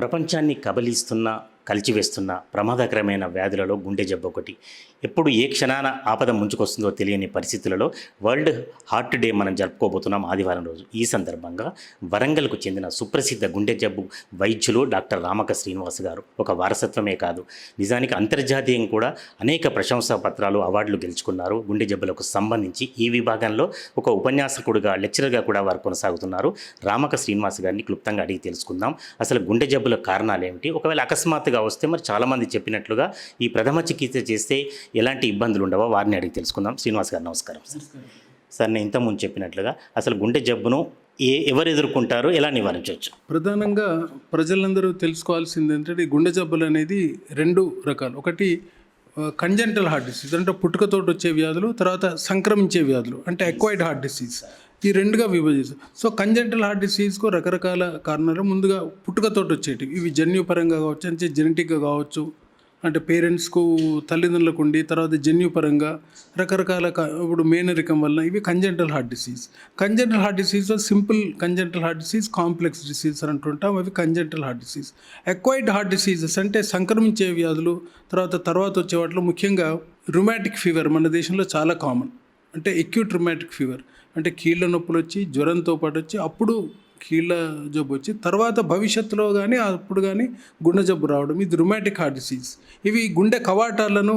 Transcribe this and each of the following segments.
ప్రపంచాన్ని కబలిస్తున్న, కలిచివేస్తున్న ప్రమాదకరమైన వ్యాధులలో గుండె జబ్బు ఒకటి. ఎప్పుడు ఏ క్షణాన ఆపద ముంచుకొస్తుందో తెలియని పరిస్థితులలో వరల్డ్ హార్ట్ డే మనం జరుపుకోబోతున్నాం ఆదివారం రోజు. ఈ సందర్భంగా వరంగల్కు చెందిన సుప్రసిద్ధ గుండె జబ్బు వైద్యులు డాక్టర్ రామక శ్రీనివాస్ గారు ఒక వారసత్వమే కాదు, నిజానికి అంతర్జాతీయం కూడా అనేక ప్రశంసా పత్రాలు, అవార్డులు గెలుచుకున్నారు. గుండె జబ్బులకు సంబంధించి ఈ విభాగంలో ఒక ఉపన్యాసకుడుగా, లెక్చరర్గా కూడా వారు కొనసాగుతున్నారు. రామక శ్రీనివాస్ గారిని క్లుప్తంగా అడిగి తెలుసుకుందాం. అసలు గుండె జబ్బుల కారణాలు ఏమిటి, ఒకవేళ అకస్మాత్తుగా వస్తే మరి చాలామంది చెప్పినట్లుగా ఈ ప్రథమ చికిత్స చేస్తే ఎలాంటి ఇబ్బందులు ఉండవో వారిని అడిగి తెలుసుకుందాం. శ్రీనివాస్ గారు నమస్కారం. సార్, నేను ఇంతకుముందు చెప్పినట్లుగా అసలు గుండె జబ్బును ఎవరు ఎదుర్కొంటారు, ఎలా నివారించవచ్చు? ప్రధానంగా ప్రజలందరూ తెలుసుకోవాల్సింది ఏంటంటే ఈ గుండె జబ్బులు అనేది రెండు రకాలు. ఒకటి కంజెంటల్ హార్ట్ డిసీజ్ అంటే పుట్టుకతోటి వచ్చే వ్యాధులు, తర్వాత సంక్రమించే వ్యాధులు అంటే అక్వైర్డ్ హార్ట్ డిసీజ్. ఈ రెండుగా విభజిస్తారు. సో కంజెంటల్ హార్ట్ డిసీజ్కు రకరకాల కారణాలు. ముందుగా పుట్టుకతోటి వచ్చేటివి, ఇవి జన్యుపరంగా కావచ్చు, అంటే జెనెటిక్గా కావచ్చు, అంటే పేరెంట్స్కు తల్లిదండ్రులకు ఉండి, తర్వాత జన్యుపరంగా రకరకాల ఇప్పుడు మేనరికం వల్ల ఇవి congenital heart disease. Congenital heart డిసీజ్లో simple congenital heart disease, complex disease అని అంటుంటాం, అవి congenital heart disease. Acquired heart diseases అంటే సంక్రమించే వ్యాధులు, తర్వాత వచ్చే వాటిలో ముఖ్యంగా రుమాటిక్ ఫీవర్ మన దేశంలో చాలా కామన్. అంటే ఎక్యూట్ రుమాటిక్ ఫీవర్ అంటే కీళ్ళ నొప్పులు వచ్చి, జ్వరంతో పాటు వచ్చి, అప్పుడు కీళ్ళ జబ్బు వచ్చి, తర్వాత భవిష్యత్తులో కానీ అప్పుడు కానీ గుండె జబ్బు రావడం, ఇది రుమాటిక్ హార్ట్ డిసీజ్. ఇవి గుండె కవాటాలను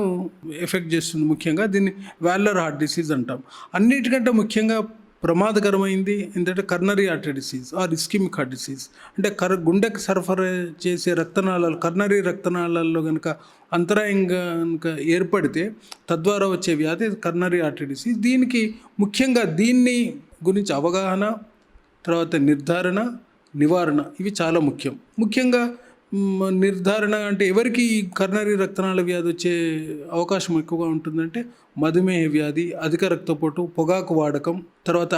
ఎఫెక్ట్ చేస్తుంది. ముఖ్యంగా దీన్ని వాల్వర్ హార్ట్ డిసీజ్ అంటాం. అన్నిటికంటే ముఖ్యంగా ప్రమాదకరమైంది ఏంటంటే coronary artery disease are ischaemic heart disease. అంటే గుండెకి సరఫరా చేసే రక్తనాళాలు, కర్నరీ రక్తనాళాల్లో కనుక అంతరాయంగా కనుక ఏర్పడితే తద్వారా వచ్చే వ్యాధి కర్నరీ ఆర్టరీ డిసీజ్. దీనికి ముఖ్యంగా దీన్ని గురించి అవగాహన, తర్వాత నిర్ధారణ, నివారణ ఇవి చాలా ముఖ్యం. ముఖ్యంగా నిర్ధారణ అంటే ఎవరికి ఈ కర్నరీ రక్తనాళ వ్యాధి వచ్చే అవకాశం ఎక్కువగా ఉంటుందంటే మధుమేహ వ్యాధి, అధిక రక్తపోటు, పొగాకు వాడకం, తర్వాత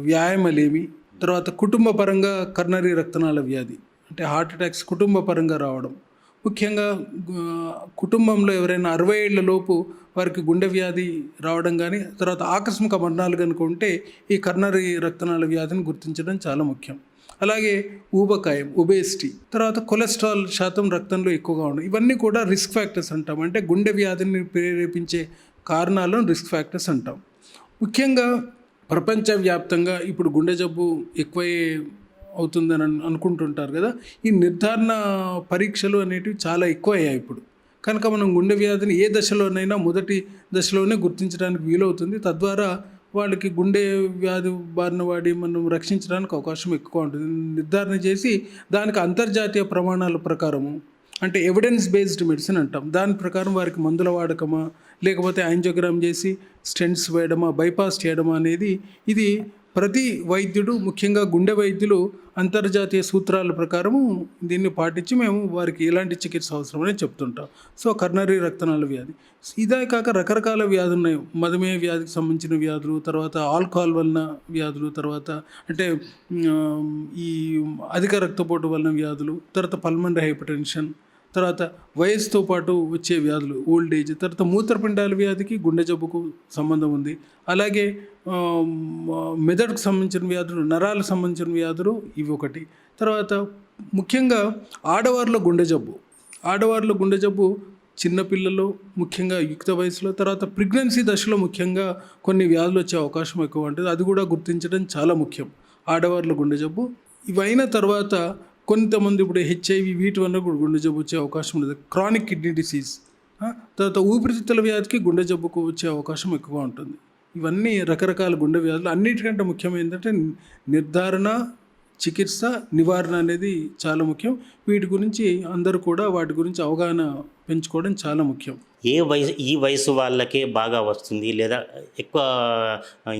వ్యాయామలేమి, తర్వాత కుటుంబ పరంగా కర్నరీ రక్తనాళ వ్యాధి అంటే హార్ట్ అటాక్స్ కుటుంబ పరంగా రావడం. ముఖ్యంగా కుటుంబంలో ఎవరైనా 60 ఏళ్ల లోపు వారికి గుండె వ్యాధి రావడం కానీ, తర్వాత ఆకస్మిక మరణాలు కనుక ఉంటే ఈ కర్నరీ రక్తనాళ వ్యాధిని గుర్తించడం చాలా ముఖ్యం. అలాగే ఊబకాయం, ఒబేసిటీ, తర్వాత కొలెస్ట్రాల్ శాతం రక్తంలో ఎక్కువగా ఉండడం, ఇవన్నీ కూడా రిస్క్ ఫ్యాక్టర్స్ అంటాం. అంటే గుండె వ్యాధిని ప్రేరేపించే కారణాలను రిస్క్ ఫ్యాక్టర్స్ అంటాం. ముఖ్యంగా ప్రపంచవ్యాప్తంగా ఇప్పుడు గుండె జబ్బు ఎక్కువ అవుతుందని అనుకుంటుంటారు కదా. ఈ నిర్ధారణ పరీక్షలు అనేటివి చాలా ఎక్కువ అయ్యాయి ఇప్పుడు. కనుక మనం గుండె వ్యాధిని ఏ దశలోనైనా మొదటి దశలోనే గుర్తించడానికి వీలవుతుంది. తద్వారా వాళ్ళకి గుండె వ్యాధి బారిన వాడి మనం రక్షించడానికి అవకాశం ఎక్కువ ఉంటుంది. నిర్ధారణ చేసి దానికి అంతర్జాతీయ ప్రమాణాల ప్రకారము, అంటే ఎవిడెన్స్ బేస్డ్ మెడిసిన్ అంటాం, దాని ప్రకారం వారికి మందుల వాడకమా, లేకపోతే యాంజియోగ్రామ్ చేసి స్టెంట్స్ వేయడమా, బైపాస్ చేయడమా అనేది ఇది ప్రతి వైద్యుడు, ముఖ్యంగా గుండె వైద్యులు అంతర్జాతీయ సూత్రాల ప్రకారము దీన్ని పాటించి మేము వారికి ఎలాంటి చికిత్స అవసరమని చెప్తుంటాం. సో కర్నరీ రక్తనాళ వ్యాధి ఇదే కాక రకరకాల వ్యాధులు ఉన్నాయి. మధుమేహ వ్యాధికి సంబంధించిన వ్యాధులు, తర్వాత ఆల్కహాల్ వలన వ్యాధులు, తర్వాత అంటే ఈ అధిక రక్తపోటు వలన వ్యాధులు, తర్వాత పల్మనరీ హైపర్టెన్షన్, తర్వాత వయసుతో పాటు వచ్చే వ్యాధులు, ఓల్డ్ ఏజ్, తర్వాత మూత్రపిండాల వ్యాధికి గుండె జబ్బుకు సంబంధం ఉంది. అలాగే మెదడుకు సంబంధించిన వ్యాధులు, నరాలకు సంబంధించిన వ్యాధులు ఇవి ఒకటి. తర్వాత ముఖ్యంగా ఆడవారిలో గుండె జబ్బు చిన్నపిల్లలు, ముఖ్యంగా యుక్త వయసులో, తర్వాత ప్రెగ్నెన్సీ దశలో ముఖ్యంగా కొన్ని వ్యాధులు వచ్చే అవకాశం ఎక్కువ ఉంటుంది. అది కూడా గుర్తించడం చాలా ముఖ్యం. ఆడవారిలో గుండె జబ్బు ఇవైన తర్వాత కొంతమంది ఇప్పుడు హెచ్ఐవి వీటి వల్ల కూడా గుండె జబ్బు వచ్చే అవకాశం ఉంటుంది. క్రానిక్ కిడ్నీ డిసీజ్, తర్వాత ఊపిరితిత్తుల వ్యాధికి గుండె జబ్బుకు వచ్చే అవకాశం ఎక్కువ ఉంటుంది. ఇవన్నీ రకరకాల గుండె వ్యాధులు. అన్నిటికంటే ముఖ్యం ఏంటంటే నిర్ధారణ, చికిత్స, నివారణ అనేది చాలా ముఖ్యం. వీటి గురించి అందరూ కూడా వాటి గురించి అవగాహన పెంచుకోవడం చాలా ముఖ్యం. ఈ వయసు వాళ్ళకే బాగా వస్తుంది, లేదా ఎక్కువ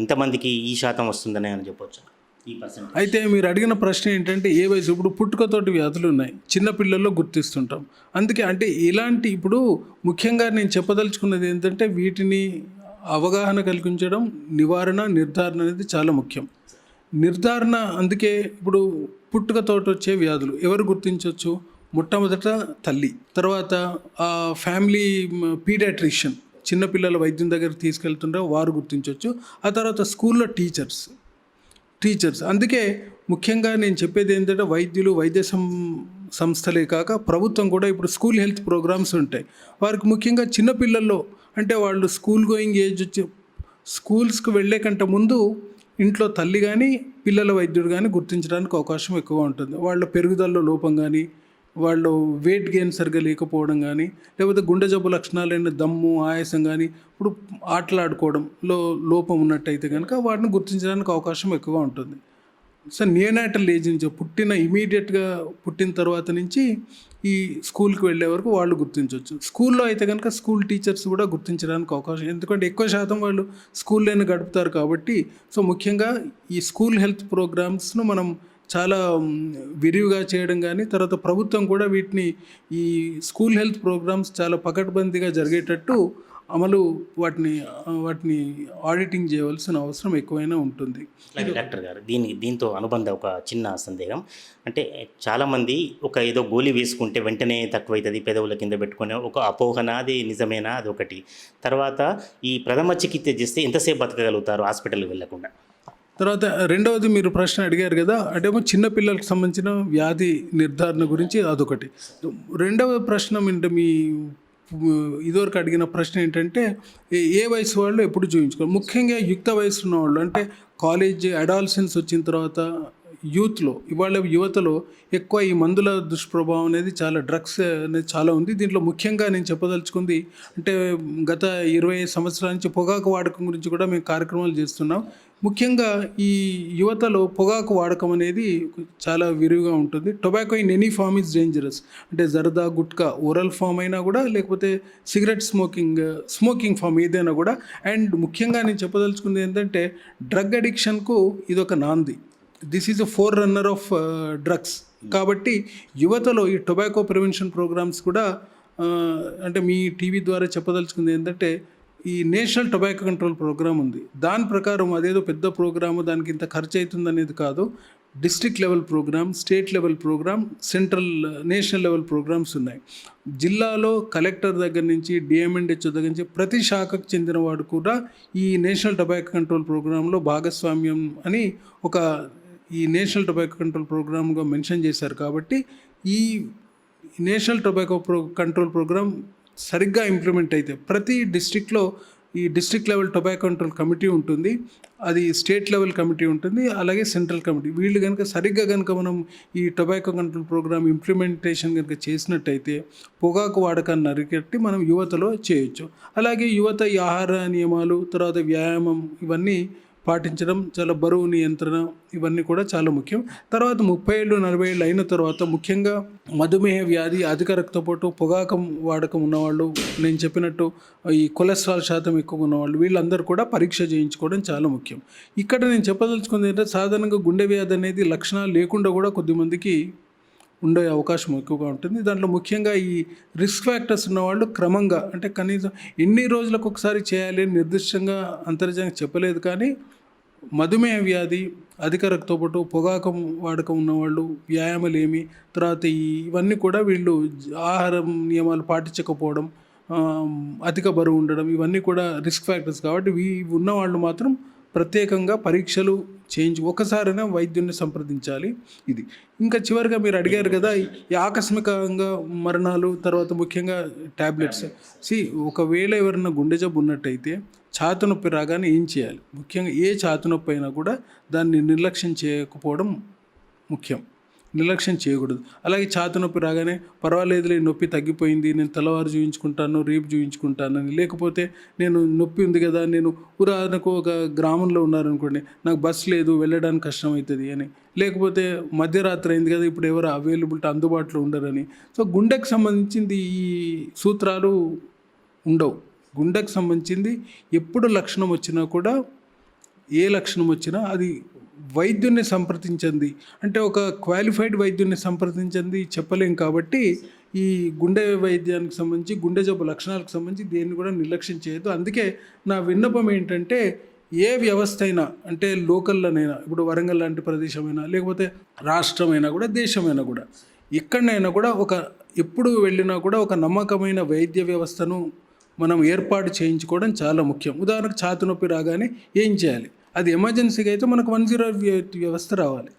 ఇంతమందికి ఈ శాతం వస్తుందని అని చెప్పవచ్చు? అయితే మీరు అడిగిన ప్రశ్న ఏంటంటే ఏ వయసు, ఇప్పుడు పుట్టుకతోటి వ్యాధులు ఉన్నాయి, చిన్నపిల్లల్లో గుర్తిస్తుంటాం. అందుకే అంటే ఇలాంటి ఇప్పుడు ముఖ్యంగా నేను చెప్పదలుచుకున్నది ఏంటంటే వీటిని అవగాహన కల్పించడం, నివారణ, నిర్ధారణ అనేది చాలా ముఖ్యం. నిర్ధారణ అందుకే ఇప్పుడు పుట్టుకతోటి వచ్చే వ్యాధులు ఎవరు గుర్తించవచ్చు? మొట్టమొదట తల్లి, తర్వాత ఫ్యామిలీ పీడియాట్రిషియన్, చిన్నపిల్లల వైద్యం దగ్గరికి తీసుకెళ్తుంటే వారు గుర్తించవచ్చు. ఆ తర్వాత స్కూల్లో టీచర్స్. అందుకే ముఖ్యంగా నేను చెప్పేది ఏంటంటే వైద్యులు, వైద్య సంస్థలే కాక ప్రభుత్వం కూడా ఇప్పుడు స్కూల్ హెల్త్ ప్రోగ్రామ్స్ ఉంటాయి. వారికి ముఖ్యంగా చిన్నపిల్లల్లో అంటే వాళ్ళు స్కూల్ గోయింగ్ ఏజ్ వచ్చి స్కూల్స్కి వెళ్ళే కంటే ముందు ఇంట్లో తల్లి కానీ పిల్లల వైద్యుడు కానీ గుర్తించడానికి అవకాశం ఎక్కువ ఉంటుంది. వాళ్ళ పెరుగుదలలో లోపం కానీ, వాళ్ళు వెయిట్ గెయిన్ సరిగ్గా లేకపోవడం కానీ, లేకపోతే గుండె జబ్బు లక్షణాలైన దమ్ము, ఆయాసం కానీ, ఇప్పుడు ఆటలాడుకోవడంలో లోపం ఉన్నట్టయితే కనుక వాటిని గుర్తించడానికి అవకాశం ఎక్కువ ఉంటుంది. సో నియోనాటల్ ఏజ్ నుంచి ఇమీడియట్గా పుట్టిన తర్వాత నుంచి ఈ స్కూల్కి వెళ్ళే వరకు వాళ్ళు గుర్తించవచ్చు. స్కూల్లో అయితే కనుక స్కూల్ టీచర్స్ కూడా గుర్తించడానికి అవకాశం, ఎందుకంటే ఎక్కువ శాతం వాళ్ళు స్కూల్లోనే గడుపుతారు కాబట్టి. సో ముఖ్యంగా ఈ స్కూల్ హెల్త్ ప్రోగ్రామ్స్ను మనం చాలా విరివిగా చేయడం కానీ, తర్వాత ప్రభుత్వం కూడా వీటిని ఈ స్కూల్ హెల్త్ ప్రోగ్రామ్స్ చాలా పకడ్బందీగా జరిగేటట్టు వాటిని ఆడిటింగ్ చేయవలసిన అవసరం ఎక్కువైనా ఉంటుంది. అలాగే డాక్టర్ గారు దీంతో అనుబంధ ఒక చిన్న సందేహం, అంటే చాలామంది ఏదో గోళీ వేసుకుంటే వెంటనే తక్కువవుతుంది పెదవుల కింద పెట్టుకునే ఒక అపోహన, అది నిజమేనా? అది ఒకటి. తర్వాత ఈ ప్రథమ చికిత్స చేస్తే ఎంతసేపు బతకగలుగుతారు హాస్పిటల్కి వెళ్ళకుండా? తర్వాత రెండవది మీరు ప్రశ్న అడిగారు కదా, అటేమో చిన్నపిల్లలకు సంబంధించిన వ్యాధి నిర్ధారణ గురించి అదొకటి. రెండవ ప్రశ్న మీ ఇదివరకు అడిగిన ప్రశ్న ఏంటంటే ఏ వయసు వాళ్ళు ఎప్పుడు చూపించుకోవాలి. ముఖ్యంగా యుక్త వయసు ఉన్న వాళ్ళు, అంటే కాలేజ్ అడాలసెన్స్ వచ్చిన తర్వాత యూత్లో, ఇవాళ యువతలో ఎక్కువ ఈ మందుల దుష్ప్రభావం అనేది డ్రగ్స్ అనేది చాలా ఉంది. దీంట్లో ముఖ్యంగా నేను చెప్పదలుచుకుంది అంటే గత 20 సంవత్సరాల నుంచి పొగాకు వాడకం గురించి కూడా మేము కార్యక్రమాలు చేస్తున్నాం. ముఖ్యంగా ఈ యువతలో పొగాకు వాడకం అనేది చాలా విరివిగా ఉంటుంది. Tobacco in any form is dangerous. అంటే జర్దా, గుట్కా ఓరల్ ఫామ్ అయినా కూడా, లేకపోతే సిగరెట్ స్మోకింగ్ ఫామ్ ఏదైనా కూడా. అండ్ ముఖ్యంగా నేను చెప్పదలుచుకుంది ఏంటంటే డ్రగ్ అడిక్షన్కు ఇది ఒక నాంది. This is a four runner of drugs. కాబట్టి యువతలో ఈ టొబాకో ప్రివెన్షన్ ప్రోగ్రామ్స్ కూడా అంటే మీ టీవీ ద్వారా చెప్పదలుచుకుంది ఏంటంటే ఈ నేషనల్ టొబాకో కంట్రోల్ ప్రోగ్రామ్ ఉంది. దాని ప్రకారం అదేదో పెద్ద ప్రోగ్రాము, దానికి ఇంత ఖర్చు అవుతుంది అనేది కాదు. District level programme, state level programme, national level programmes ఉన్నాయి. జిల్లాలో కలెక్టర్ దగ్గర నుంచి డిఎంఎండ్హెచ్ఓ దగ్గర నుంచి ప్రతి శాఖకు చెందిన వాడు కూడా ఈ నేషనల్ టొబాకో కంట్రోల్ ప్రోగ్రాంలో భాగస్వామ్యం అని ఈ నేషనల్ టొబాకో కంట్రోల్ ప్రోగ్రామ్గా మెన్షన్ చేశారు. కాబట్టి ఈ నేషనల్ టొబాకో కంట్రోల్ ప్రోగ్రామ్ సరిగ్గా ఇంప్లిమెంట్ అయితే ప్రతి డిస్ట్రిక్ట్లో ఈ district level tobacco control committee ఉంటుంది, అది స్టేట్ లెవెల్ కమిటీ ఉంటుంది, అలాగే సెంట్రల్ కమిటీ. వీళ్ళు కనుక సరిగ్గా మనం ఈ టొబాకో కంట్రోల్ ప్రోగ్రామ్ ఇంప్లిమెంటేషన్ కనుక చేసినట్టయితే పొగాకు వాడకాన్ని అరికట్టి మనం యువతలో చేయొచ్చు. అలాగే యువత ఈ ఆహార నియమాలు, తర్వాత వ్యాయామం ఇవన్నీ పాటించడం, చాలా బరువు నియంత్రణ ఇవన్నీ కూడా చాలా ముఖ్యం. తర్వాత 30 ఏళ్ళు 40 ఏళ్ళు అయిన తర్వాత ముఖ్యంగా మధుమేహ వ్యాధి, అధిక రక్తపోటు, పొగాకు వాడకం ఉన్నవాళ్ళు, నేను చెప్పినట్టు ఈ కొలెస్ట్రాల్ శాతం ఎక్కువ ఉన్నవాళ్ళు, వీళ్ళందరూ కూడా పరీక్ష చేయించుకోవడం చాలా ముఖ్యం. ఇక్కడ నేను చెప్పదలుచుకుంది ఏంటంటే సాధారణంగా గుండె వ్యాధి అనేది లక్షణాలు లేకుండా కూడా కొద్దిమందికి ఉండే అవకాశం ఎక్కువగా ఉంటుంది. దాంట్లో ముఖ్యంగా ఈ రిస్క్ ఫ్యాక్టర్స్ ఉన్నవాళ్ళు క్రమంగా, అంటే కనీసం ఎన్ని రోజులకు ఒకసారి చేయాలి అని నిర్దిష్టంగా అంతర్జానికి చెప్పలేదు, కానీ మధుమేహ వ్యాధి, అధిక రక్తపోటు, పొగాకు వాడకం ఉన్నవాళ్ళు, వ్యాయామలేమి, తర్వాత ఇవన్నీ కూడా వీళ్ళు ఆహారం నియమాలు పాటించకపోవడం, అధిక బరువు ఉండడం, ఇవన్నీ కూడా రిస్క్ ఫ్యాక్టర్స్. కాబట్టి ఉన్నవాళ్ళు మాత్రం ప్రత్యేకంగా పరీక్షలు ఒకసారైనా వైద్యుని సంప్రదించాలి. ఇది ఇంకా చివరిగా మీరు అడిగారు కదా ఈ ఆకస్మికంగా మరణాలు, తర్వాత ముఖ్యంగా ట్యాబ్లెట్స్. ఒకవేళ ఎవరైనా గుండె జబ్బు ఉన్నట్టయితే ఛాతీ నొప్పి రాగానే ఏం చేయాలి? ముఖ్యంగా ఏ ఛాతీ నొప్పి అయినా కూడా దాన్ని నిర్లక్ష్యం చేయకపోవడం ముఖ్యం, నిర్లక్ష్యం చేయకూడదు. అలాగే ఛాతీ నొప్పి రాగానే పర్వాలేదులే, నొప్పి తగ్గిపోయింది, నేను తెల్లవారు చూయించుకుంటాను, రేపు చూయించుకుంటానని, లేకపోతే నేను నొప్పి ఉంది కదా, నేను ఉదాహరణకు ఒక గ్రామంలో ఉన్నారనుకోండి, నాకు బస్సు లేదు, వెళ్ళడానికి కష్టమవుతుంది అని, లేకపోతే మధ్యరాత్రి అయింది కదా, ఇప్పుడు ఎవరు అవైలబిలిటీ అందుబాటులో ఉండరని. సో గుండెకు సంబంధించింది ఈ సూత్రాలు ఉండవు. గుండెకు సంబంధించింది ఎప్పుడు లక్షణం వచ్చినా కూడా, ఏ లక్షణం వచ్చినా అది వైద్యుని సంప్రదించింది, అంటే ఒక క్వాలిఫైడ్ వైద్యుని సంప్రదించింది చెప్పలేం. కాబట్టి ఈ గుండె వైద్యానికి సంబంధించి, గుండె జబ్బు లక్షణాలకు సంబంధించి దేన్ని కూడా నిర్లక్ష్యం చేయొద్దు. అందుకే నా విన్నపం ఏంటంటే ఏ వ్యవస్థ అయినా, అంటే లోకల్లోనైనా, ఇప్పుడు వరంగల్ లాంటి ప్రదేశమైనా, లేకపోతే రాష్ట్రమైనా కూడా, దేశమైనా కూడా, ఎక్కడైనా కూడా ఎప్పుడు వెళ్ళినా కూడా ఒక నమ్మకమైన వైద్య వ్యవస్థను మనం ఏర్పాటు చేయించుకోవడం చాలా ముఖ్యం. ఉదాహరణకు ఛాతీ నొప్పి రాగానే ఏం చేయాలి? అది ఎమర్జెన్సీగా అయితే మనకు 108 వ్యవస్థ రావాలి.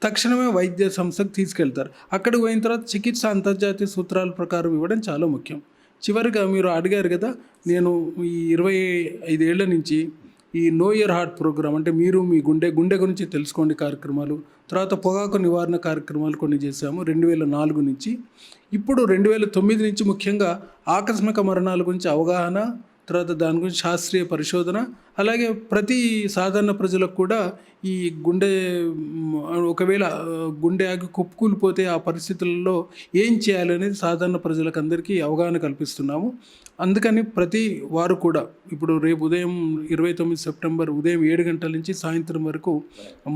తక్షణమే వైద్య సంస్థకు తీసుకెళ్తారు. అక్కడికి పోయిన తర్వాత చికిత్స అంతర్జాతీయ సూత్రాల ప్రకారం ఇవ్వడం చాలా ముఖ్యం. చివరిగా మీరు అడిగారు కదా, నేను ఈ 25 ఏళ్ల నుంచి ఈ నో ఇయర్ హార్ట్ ప్రోగ్రామ్, అంటే మీరు మీ గుండె గురించి తెలుసుకోండి కార్యక్రమాలు, తర్వాత పొగాకు నివారణ కార్యక్రమాలు కొన్ని చేశాము 2004 నుంచి. ఇప్పుడు 2009 నుంచి ముఖ్యంగా ఆకస్మిక మరణాల గురించి అవగాహన, తర్వాత దాని గురించి శాస్త్రీయ పరిశోధన, అలాగే ప్రతి సాధారణ ప్రజలకు కూడా ఈ ఒకవేళ గుండె ఆగి కుప్పకూలిపోతే ఆ పరిస్థితులలో ఏం చేయాలనేది సాధారణ ప్రజలకు అందరికీ అవగాహన కల్పిస్తున్నాము. అందుకని ప్రతి వారు కూడా ఇప్పుడు రేపు ఉదయం 29 సెప్టెంబర్ ఉదయం 7 గంటల నుంచి సాయంత్రం వరకు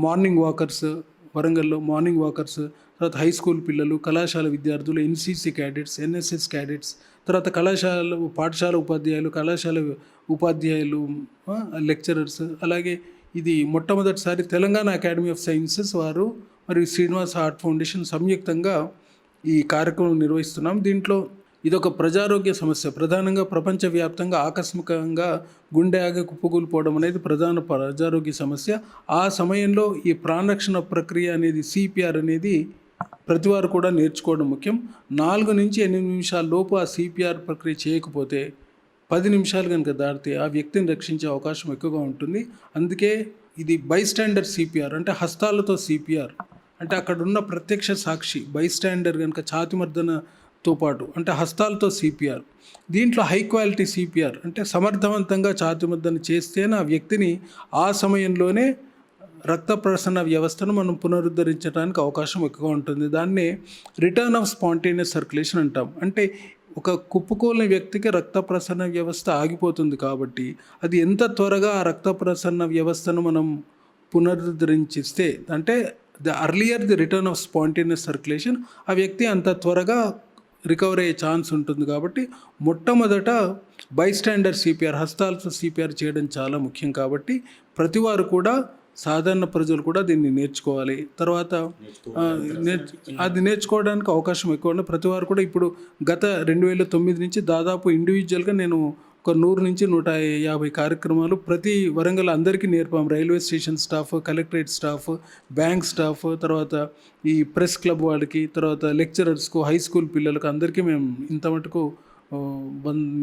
మార్నింగ్ వాకర్స్, వరంగల్లో మార్నింగ్ వాకర్స్, తర్వాత హై స్కూల్ పిల్లలు, కళాశాల విద్యార్థులు, ఎన్సీసీ క్యాడెట్స్, ఎన్ఎస్ఎస్ క్యాడెట్స్, తర్వాత పాఠశాల ఉపాధ్యాయులు, లెక్చరర్స్, అలాగే ఇది మొట్టమొదటిసారి తెలంగాణ అకాడమీ ఆఫ్ సైన్సెస్ వారు మరియు శ్రీనివాస్ హార్ట్ ఫౌండేషన్ సంయుక్తంగా ఈ కార్యక్రమం నిర్వహిస్తున్నాం. దీంట్లో ఇదొక ప్రజారోగ్య సమస్య. ప్రధానంగా ప్రపంచవ్యాప్తంగా ఆకస్మికంగా గుండె ఆగి కుప్పకూలిపోవడం అనేది ప్రధాన ప్రజారోగ్య సమస్య. ఆ సమయంలో ఈ ప్రాణరక్షణ ప్రక్రియ అనేది సిపిఆర్ అనేది ప్రతివారు కూడా నేర్చుకోవడం ముఖ్యం. 4 నుంచి 8 నిమిషాల లోపు ఆ సిపిఆర్ ప్రక్రియ చేయకపోతే 10 నిమిషాలు కనుక దాటితే ఆ వ్యక్తిని రక్షించే అవకాశం ఎక్కువగా ఉంటుంది. అందుకే ఇది బైస్టాండర్ సిపిఆర్, అంటే హస్తాలతో సిపిఆర్, అంటే అక్కడ ఉన్న ప్రత్యక్ష సాక్షి బైస్టాండర్ కనుక ఛాతిమర్దనతో పాటు అంటే హస్తాలతో సిపిఆర్. దీంట్లో హై క్వాలిటీ సిపిఆర్ అంటే సమర్థవంతంగా ఛాతిమర్దన చేస్తేనే ఆ వ్యక్తిని ఆ సమయంలోనే రక్త ప్రసరణ వ్యవస్థను మనం పునరుద్ధరించడానికి అవకాశం ఎక్కువగా ఉంటుంది. దాన్నే రిటర్న్ ఆఫ్ స్పాంటేనియస్ సర్క్యులేషన్ అంటాం. అంటే ఒక కుప్పకూలిన వ్యక్తికి రక్త ప్రసరణ వ్యవస్థ ఆగిపోతుంది కాబట్టి అది ఎంత త్వరగా ఆ రక్త ప్రసరణ వ్యవస్థను మనం పునరుద్ధరించిస్తే, అంటే the return of spontaneous circulation, ఆ వ్యక్తి అంత త్వరగా రికవర్ అయ్యే ఛాన్స్ ఉంటుంది. కాబట్టి మొట్టమొదట బైస్టాండర్ సిపిఆర్, హస్తాలతో సిపిఆర్ చేయడం చాలా ముఖ్యం. కాబట్టి ప్రతివారు కూడా, సాధారణ ప్రజలు కూడా దీన్ని నేర్చుకోవాలి. తర్వాత అది నేర్చుకోవడానికి అవకాశం ఎక్కువ ఉంది. ప్రతి వారు కూడా ఇప్పుడు గత 2009 నుంచి దాదాపు ఇండివిజువల్గా నేను ఒక 100 నుంచి 150 కార్యక్రమాలు ప్రతి వరంగల్ అందరికీ నేర్పాము. Railway station staff, collectorate staff, bank staff, తర్వాత ఈ ప్రెస్ క్లబ్ వాళ్ళకి, తర్వాత లెక్చరర్స్కు, హై స్కూల్ పిల్లలకు అందరికీ మేము ఇంత మటుకు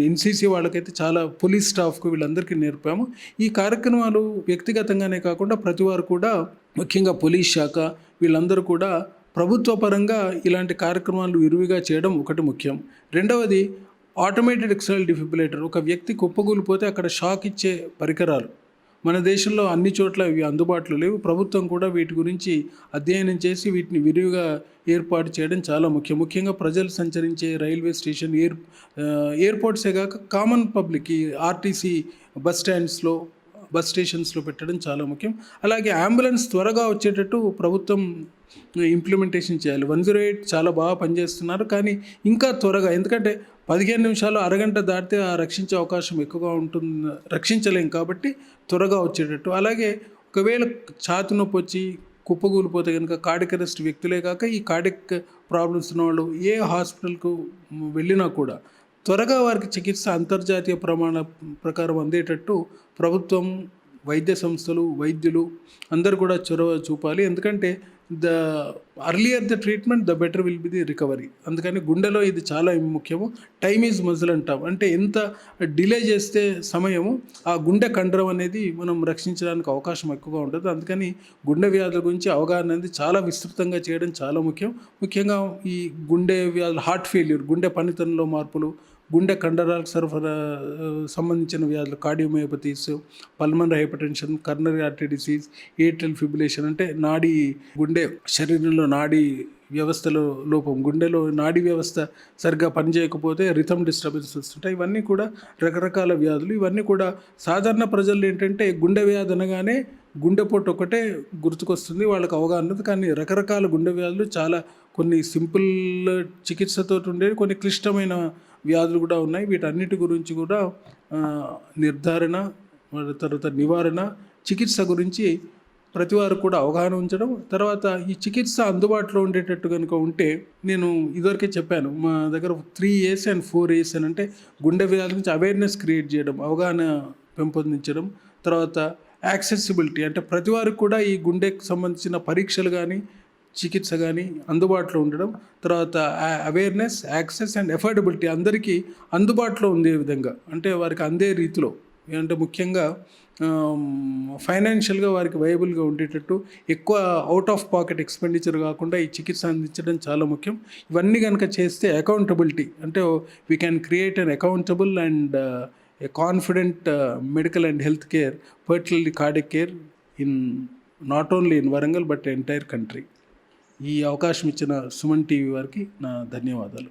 ఎన్సీసీ వాళ్ళకైతే చాలా, పోలీస్ స్టాఫ్కు వీళ్ళందరికీ నేర్పాము. ఈ కార్యక్రమాలు వ్యక్తిగతంగానే కాకుండా ప్రతివారు కూడా, ముఖ్యంగా పోలీస్ శాఖ వీళ్ళందరూ కూడా ప్రభుత్వ పరంగా ఇలాంటి కార్యక్రమాలు విరివిగా చేయడం ఒకటి ముఖ్యం. రెండవది ఆటోమేటెడ్ ఎక్స్టర్నల్ డిఫిబ్రిలేటర్. ఒక వ్యక్తి కుప్పకూలిపోతే అక్కడ షాక్ ఇచ్చే పరికరాలు మన దేశంలో అన్ని చోట్ల ఇవి అందుబాటులో లేవు. ప్రభుత్వం కూడా వీటి గురించి అధ్యయనం చేసి వీటిని విరివిగా ఏర్పాటు చేయడం చాలా ముఖ్యం. ముఖ్యంగా ప్రజలు సంచరించే రైల్వే స్టేషన్, ఎయిర్పోర్ట్సే కాక కామన్ పబ్లిక్ ఈ ఆర్టీసీ బస్ స్టేషన్స్లో పెట్టడం చాలా ముఖ్యం. అలాగే అంబులెన్స్ త్వరగా వచ్చేటట్టు ప్రభుత్వం ఇంప్లిమెంటేషన్ చేయాలి. 108 చాలా బాగా పనిచేస్తున్నారు, కానీ ఇంకా త్వరగా, ఎందుకంటే 15 నిమిషాలు, అరగంట దాటితే ఆ రక్షించే అవకాశం ఎక్కువగా ఉంటుంది, రక్షించలేం. కాబట్టి త్వరగా వచ్చేటట్టు. అలాగే ఒకవేళ ఛాతి నొప్పి వచ్చి కుప్పకూలిపోతే కనుక కార్డియక్ అరెస్ట్ వ్యక్తులే కాక ఈ కార్డియక్ ప్రాబ్లమ్స్ ఉన్న వాళ్ళు ఏ హాస్పిటల్కు వెళ్ళినా కూడా త్వరగా వారికి చికిత్స అంతర్జాతీయ ప్రమాణ ప్రకారం అందేటట్టు ప్రభుత్వం, వైద్య సంస్థలు, వైద్యులు అందరూ కూడా చొరవ చూపాలి. ఎందుకంటే earlier the treatment, the better will be the recovery. అందుకని గుండెలో ఇది చాలా ముఖ్యము. టైమ్ ఈజ్ మజిల్ అంటాం. అంటే ఎంత డిలే చేస్తే సమయము, ఆ గుండె కండరం అనేది మనం రక్షించడానికి అవకాశం ఎక్కువగా ఉంటుంది. అందుకని గుండె వ్యాధుల గురించి అవగాహన అనేది చాలా విస్తృతంగా చేయడం చాలా ముఖ్యం. ముఖ్యంగా ఈ గుండె వ్యాధులు, హార్ట్ ఫెయిల్యూర్, గుండె పనితనంలో మార్పులు, గుండె కండరాలకు సంబంధించిన వ్యాధులు, cardiomyopathies, pulmonary hypertension, coronary artery disease, atrial fibrillation, అంటే గుండె శరీరంలో నాడీ వ్యవస్థలో లోపం, గుండెలో నాడీ వ్యవస్థ సరిగ్గా పనిచేయకపోతే రిథమ్ డిస్టర్బెన్స్ వస్తుంటాయి. ఇవన్నీ కూడా రకరకాల వ్యాధులు. ఇవన్నీ కూడా సాధారణ ప్రజలు ఏంటంటే గుండె వ్యాధి అనగానే గుండెపోటు ఒకటే గుర్తుకొస్తుంది, వాళ్ళకి అవగాహన ఉంది. కానీ రకరకాల గుండె వ్యాధులు చాలా, కొన్ని సింపుల్ చికిత్సతో ఉండేవి, కొన్ని క్లిష్టమైన వ్యాధులు కూడా ఉన్నాయి. వీటన్నిటి గురించి కూడా నిర్ధారణ, తర్వాత నివారణ, చికిత్స గురించి ప్రతివారు కూడా అవగాహన ఉంచడం. తర్వాత ఈ చికిత్స అందుబాటులో ఉండేటట్టు కనుక ఉంటే, నేను ఇదివరకే చెప్పాను, మా దగ్గర 3A's and 4A's అని, అంటే గుండె వ్యాధుల గురించి అవేర్నెస్ క్రియేట్ చేయడం, అవగాహన పెంపొందించడం. తర్వాత యాక్సెసిబిలిటీ, అంటే ప్రతివారికి కూడా ఈ గుండెకి సంబంధించిన పరీక్షలు కానీ చికిత్స కానీ అందుబాటులో ఉండడం, తర్వాత అవేర్నెస్, యాక్సెస్ అండ్ ఎఫోర్డబిలిటీ అందరికీ అందుబాటులో ఉండే విధంగా, అంటే వారికి అందే రీతిలో, అంటే ముఖ్యంగా ఫైనాన్షియల్గా వారికి వైబుల్గా ఉండేటట్టు ఎక్కువ అవుట్ ఆఫ్ పాకెట్ ఎక్స్పెండిచర్ కాకుండా ఈ చికిత్స అందించడం చాలా ముఖ్యం. ఇవన్నీ కనుక చేస్తే అకౌంటబిలిటీ, అంటే we can create an accountable and A confident medical and health care, particularly cardiac care in not only in Warangal but entire country. ఈ అవకాశం ఇచ్చిన సుమన్ టీవీ వారికి నా ధన్యవాదాలు.